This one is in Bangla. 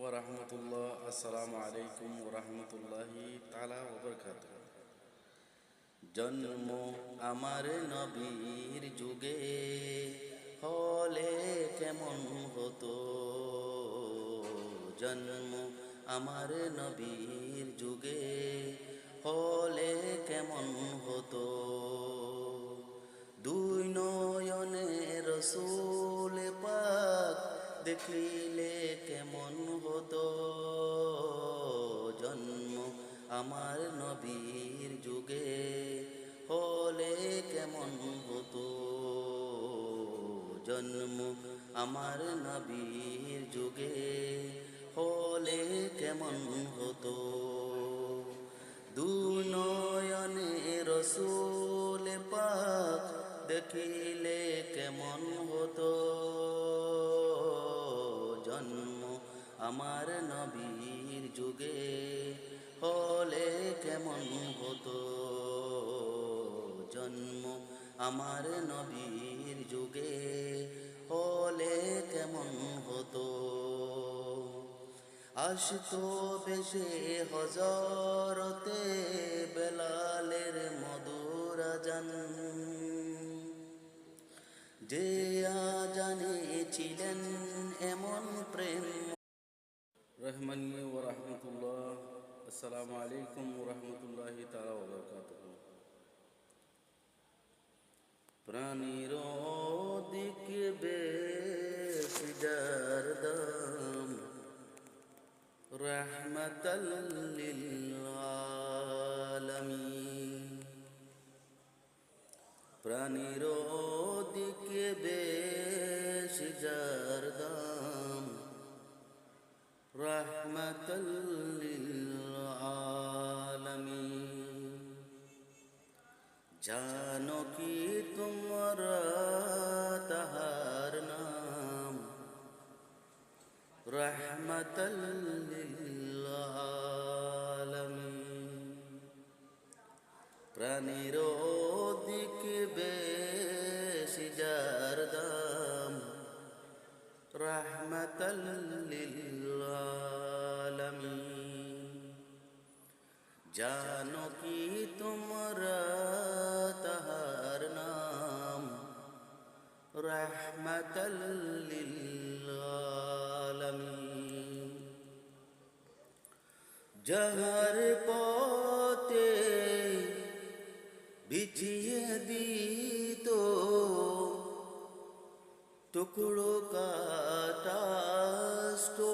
ওরহমতুল্লাহ আসসালামু আলাইকুম ওরহমতুল্লাহি তাআলা ওয়া বারাকাতুহু। জন্ম আমার নবীর যুগে হলে কেমন হতো, জন্ম আমার নবীর যুগে হলে কেমন হতো। দুই নয়নে রসূল পাক দেখিলে কেমন হতো, জন্ম আমার নবীর যুগে হলে কেমন হতো, জন্ম আমার নবীর যুগে হলে কেমন হতো। দুই নয়নে রসূল পাক দেখিলে কেমন হতো, জন্ম আমার নবীর যুগে হলে কেমন হতো, জন্ম আমার নবীর যুগে হলে কেমন হতো। আসতো বেশে হজরতে বেলালের মধুর আযান, যে আযানে ছিলেন এমন প্রেম। রহমানি ওয়া রাহমাতুল্লাহ। আসসালামু আলাইকুম ওয়া রাহমাতুল্লাহি তাআলা ওয়া বারাকাতুহু। প্রাণীর দেখবে সিজার দাম, রাহমাতাল লিল আলামিন। প্রাণীর দেখবে সিজার দাম, রাহমাতাল লিল আলামিন। জানো কি তোমরা তাহার নাম, রাহমাতাল লিল আলামিন। প্রাণীর দেখবে সিজার দাম, রাহমাতাল লিল আলামিন। জানো কি তোমরা তাহার নাম, রাহমাতাল লিল আলামিন। যাহার পথে বিছিয়ে দিত টুকরো কাটা